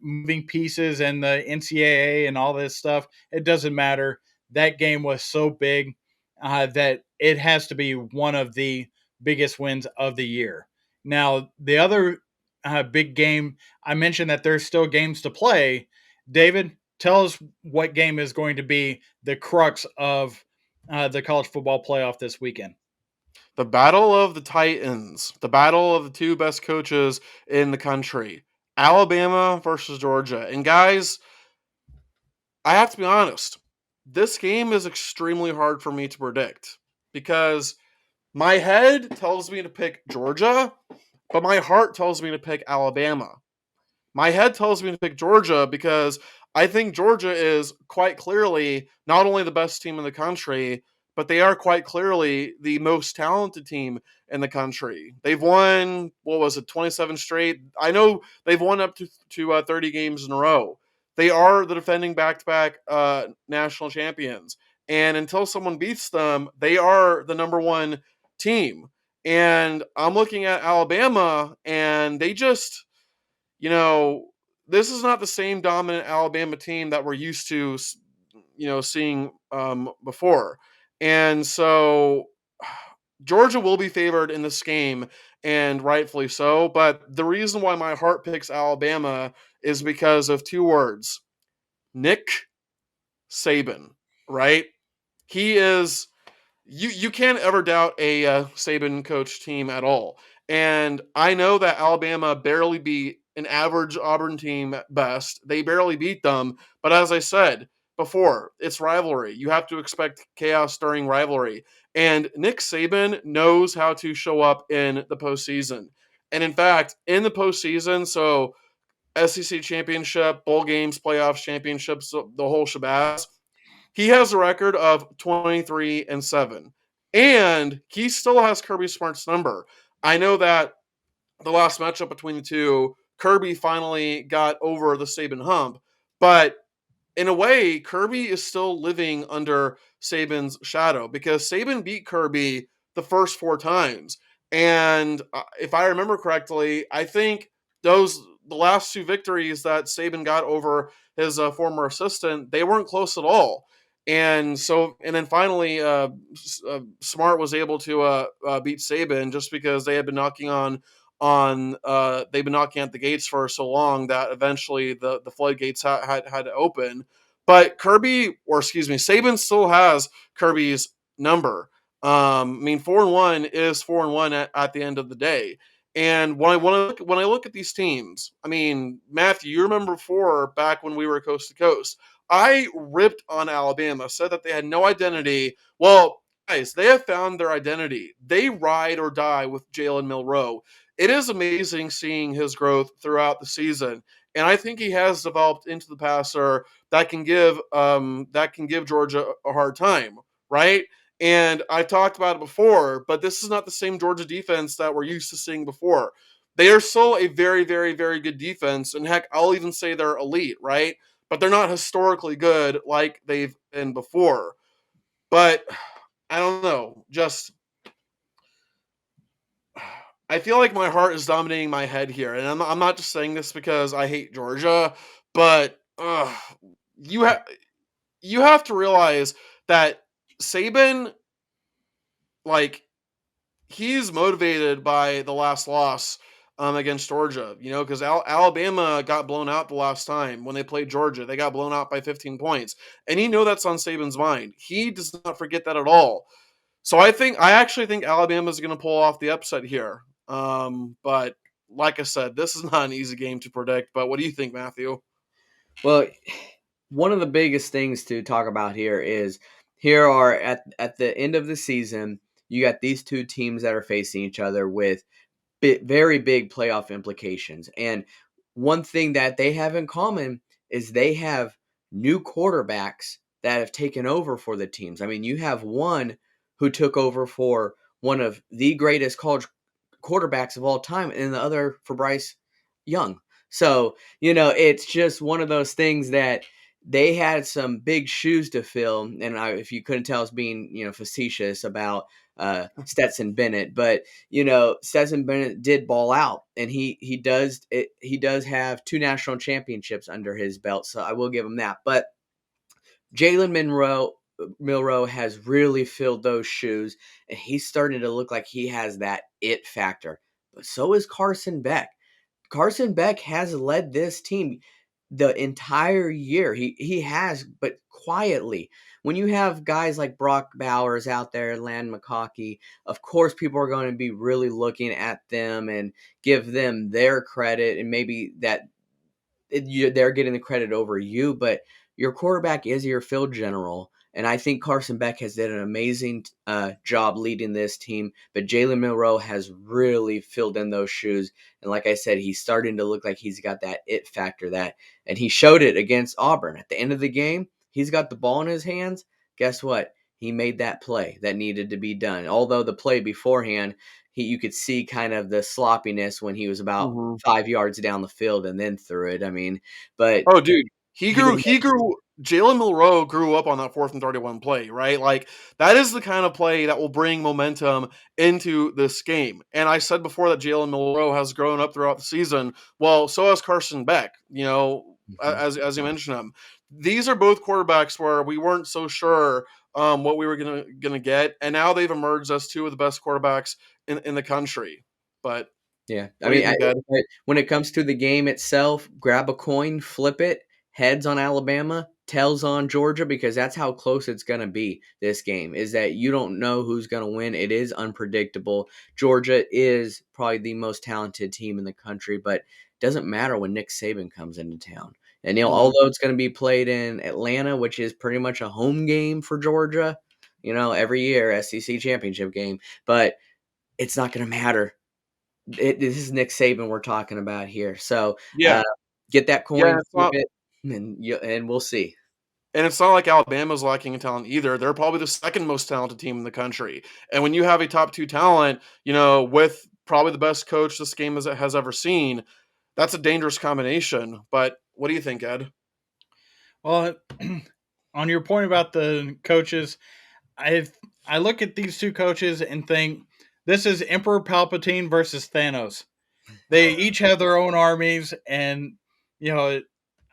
Speaker 3: moving pieces and the NCAA and all this stuff, it doesn't matter. That game was so big that it has to be one of the biggest wins of the year. Now, the other big game, I mentioned that there's still games to play. David, tell us what game is going to be the crux of the college football playoff this weekend.
Speaker 2: the battle of the Titans, the battle of the two best coaches in the country, Alabama versus Georgia. And guys, I have to be honest, this game is extremely hard for me to predict because my head tells me to pick Georgia, but my heart tells me to pick Alabama. My head tells me to pick Georgia because I think Georgia is quite clearly not only the best team in the country, but they are quite clearly the most talented team in the country. They've won, what was it, 27 straight? I know they've won up to 30 games in a row. They are the defending back-to-back national champions. And until someone beats them, they are the number one team. And I'm looking at Alabama, and they just this is not the same dominant Alabama team that we're used to, seeing before. And so Georgia will be favored in this game, and rightfully so. But the reason why my heart picks Alabama is because of two words: Nick Saban, right? He is you can't ever doubt a Saban coach team at all. And I know that Alabama barely beat an average Auburn team at best. They barely beat them. But as I said before, it's rivalry. You have to expect chaos during rivalry. And Nick Saban knows how to show up in the postseason. And in fact, in the postseason, so SEC championship, bowl games, playoffs, championships, the whole shabazz, he has a record of 23-7. And he still has Kirby Smart's number. I know that the last matchup between the two, Kirby finally got over the Saban hump, but in a way, Kirby is still living under Saban's shadow because Saban beat Kirby the first 4 times. And if I remember correctly, I think the last 2 victories that Saban got over his former assistant, they weren't close at all. And then finally, Smart was able to beat Saban just because they had been knocking they've been knocking at the gates for so long that eventually the floodgates had to open. But Saban still has Kirby's number. I mean, 4-1 is 4-1 at the end of the day. And when I look at these teams, I mean, Matthew, you remember before back when we were coast to coast, I ripped on Alabama, said that they had no identity. Well, guys, they have found their identity. They ride or die with Jalen Milroe. It is amazing seeing his growth throughout the season, and I think he has developed into the passer that can give Georgia a hard time, right? And I've talked about it before, but this is not the same Georgia defense that we're used to seeing before. They are still a very, very, very good defense, and heck, I'll even say they're elite, right? But they're not historically good like they've been before. But I don't know, just I feel like my heart is dominating my head here, and I'm not just saying this because I hate Georgia, but you have to realize that Saban, like, he's motivated by the last loss against Georgia, because Alabama got blown out the last time when they played Georgia. They got blown out by 15 points. And that's on Saban's mind. He does not forget that at all. So I actually think Alabama's going to pull off the upset here. But like I said, this is not an easy game to predict. But what do you think, Matthew?
Speaker 1: Well, one of the biggest things to talk about here is here are at the end of the season, you got these two teams that are facing each other with very big playoff implications. And one thing that they have in common is they have new quarterbacks that have taken over for the teams. I mean, you have one who took over for one of the greatest college quarterbacks of all time, and the other for Bryce Young. So, it's just one of those things that they had some big shoes to fill. And if you couldn't tell, I was being, facetious about Stetson Bennett, but Stetson Bennett did ball out, and he does have 2 national championships under his belt, so I will give him that. But Jalen Milroe has really filled those shoes, and he's starting to look like he has that it factor. But so is Carson Beck. Carson Beck has led this team the entire year. He has, but quietly. When you have guys like Brock Bowers out there, Land McConkey, of course people are going to be really looking at them and give them their credit, and maybe that they're getting the credit over you, but your quarterback is your field general. And I think Carson Beck has did an amazing job leading this team, but Jalen Milroe has really filled in those shoes. And like I said, he's starting to look like he's got that it factor and he showed it against Auburn. At the end of the game, he's got the ball in his hands. Guess what? He made that play that needed to be done. Although the play beforehand, you could see kind of the sloppiness when he was about
Speaker 2: Mm-hmm.
Speaker 1: 5 yards down the field and then threw it. I mean, but
Speaker 2: Oh, dude, he
Speaker 1: he
Speaker 2: grew.
Speaker 1: didn't.
Speaker 2: He grew. Jalen Milroe grew up on that 4th and 31 play, right? Like, that is the kind of play that will bring momentum into this game. And I said before that Jalen Milroe has grown up throughout the season. Well, so has Carson Beck.
Speaker 1: Mhm.
Speaker 2: As you mentioned him, these are both quarterbacks where we weren't so sure what we were gonna get, and now they've emerged as 2 of the best quarterbacks in the country. But
Speaker 1: Yeah, I
Speaker 2: what do you
Speaker 1: mean,
Speaker 2: think, Ed?
Speaker 1: when it comes to the game itself, grab a coin, flip it, heads on Alabama, tails on Georgia, because that's how close it's going to be. This game is that you don't know who's going to win. It is unpredictable. Georgia is probably the most talented team in the country, but it doesn't matter when Nick Saban comes into town. And
Speaker 2: Mhm.
Speaker 1: although it's going to be played in Atlanta, which is pretty much a home game for Georgia, every year SEC championship game, but it's not going to matter. This is Nick Saban we're talking about here. So,
Speaker 2: Yeah,
Speaker 1: get that
Speaker 2: yeah.
Speaker 1: coin,
Speaker 2: It's
Speaker 1: flip
Speaker 2: not.
Speaker 1: it, and we'll see.
Speaker 2: And it's not like Alabama's lacking in talent either. They're probably the second most talented team in the country. And when you have a top 2 talent, with probably the best coach this game has ever seen, that's a dangerous combination. But what do you think, Ed?
Speaker 3: Well, on your point about the coaches, I I look at these two coaches and think this is Emperor Palpatine versus Thanos. They each have their own armies, and you know,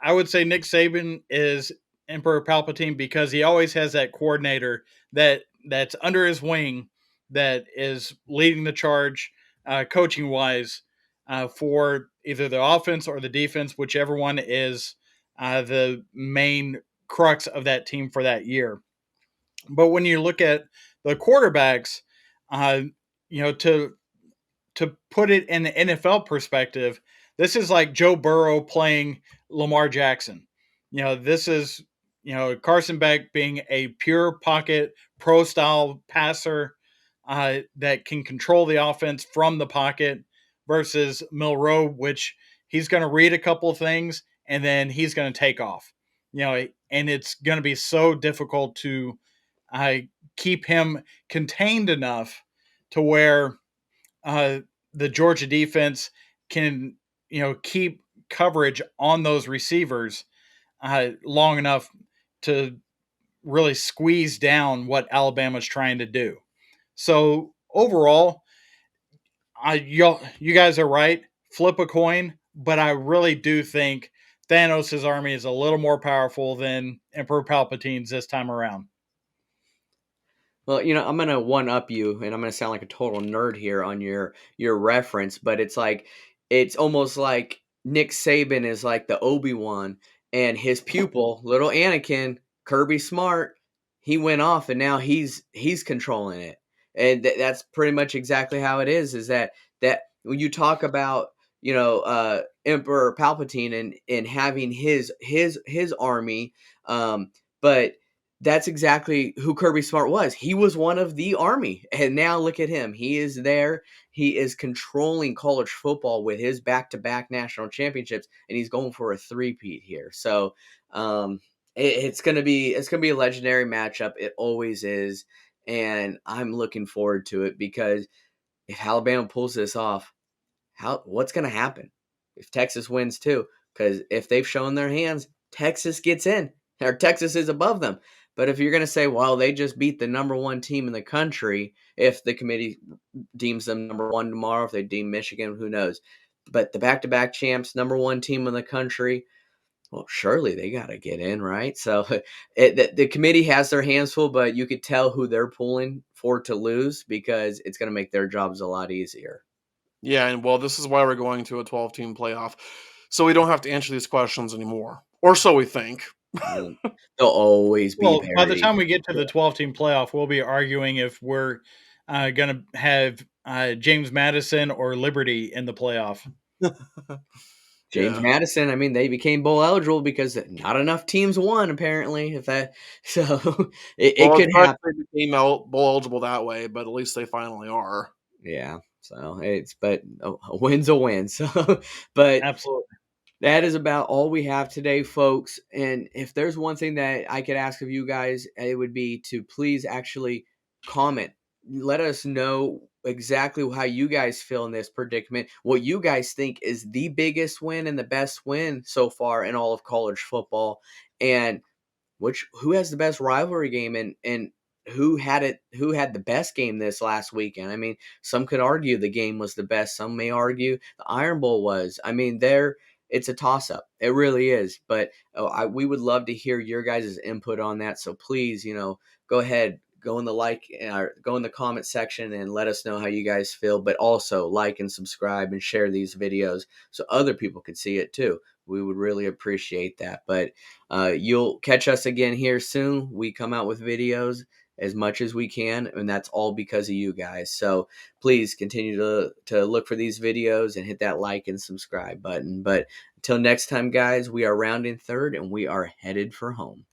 Speaker 3: I would say Nick Saban is Emperor Palpatine because he always has that coordinator that's under his wing that is leading the charge, coaching wise, for either the offense or the defense, whichever one is the main crux of that team for that year. But when you look at the quarterbacks, uh, to put it in the NFL perspective, this is like Joe Burrow playing Lamar Jackson. This is Carson Beck being a pure pocket pro style passer that can control the offense from the pocket versus Milroe, which he's going to read a couple of things and then he's going to take off. And it's going to be so difficult to keep him contained enough to where uh, the Georgia defense can keep coverage on those receivers long enough to really squeeze down what Alabama's trying to do. So overall, you guys are right. Flip a coin, but I really do think Thanos' army is a little more powerful than Emperor Palpatine's this time around.
Speaker 1: Well, I'm gonna one up you, and I'm gonna sound like a total nerd here on your reference, but it's almost like Nick Saban is like the Obi-Wan, and his pupil, little Anakin, Kirby Smart, he went off, and now he's controlling it, and that's pretty much exactly how it is. Is that when you talk about Emperor Palpatine and having his army, but that's exactly who Kirby Smart was. He was one of the army. And now look at him. He is there. He is controlling college football with his back-to-back national championships, and he's going for a three-peat here. So it's gonna be a legendary matchup. It always is. And I'm looking forward to it because if Alabama pulls this off, what's going to happen if Texas wins too? Because if they've shown their hands, Texas gets in, or Texas is above them. But if you're going to say, well, they just beat the number one team in the country, if the committee deems them number one tomorrow, if they deem Michigan, who knows? But the back-to-back champs, number one team in the country, well, surely they got to get in, right? So the committee has their hands full, but you could tell who they're pulling for to lose because it's going to make their jobs a lot easier.
Speaker 2: Yeah, and well, this is why we're going to a 12-team playoff, so we don't have to answer these questions anymore, or so we think.
Speaker 1: Mm. There'll always be
Speaker 3: Well, by the
Speaker 1: parity.
Speaker 3: time we get to the 12-team playoff, we'll be arguing if we're going to have James Madison or Liberty in the playoff.
Speaker 1: James
Speaker 2: Yeah.
Speaker 1: Madison, I mean, they became bowl eligible because not enough teams won, apparently. If that, so it
Speaker 2: Well, it
Speaker 1: could
Speaker 2: sucks
Speaker 1: happen.
Speaker 2: they became bowl eligible that way, but at least they finally are.
Speaker 1: Yeah. So but a win's a win. So, but
Speaker 3: Absolutely.
Speaker 1: that is about all we have today, folks. And if there's one thing that I could ask of you guys, it would be to please actually comment. Let us know exactly how you guys feel in this predicament. What you guys think is the biggest win and the best win so far in all of college football. And who has the best rivalry game and who had the best game this last weekend. I mean, some could argue the game was the best, some may argue the Iron Bowl was. I mean, it's a toss up, it really is. But we would love to hear your guys' input on that, so please, go ahead, go in go in the comment section and let us know how you guys feel, but also like and subscribe and share these videos so other people could see it too. We would really appreciate that. But you'll catch us again here soon. We come out with videos as much as we can, and that's all because of you guys. So please continue to look for these videos and hit that like and subscribe button. But until next time, guys, we are rounding third and we are headed for home.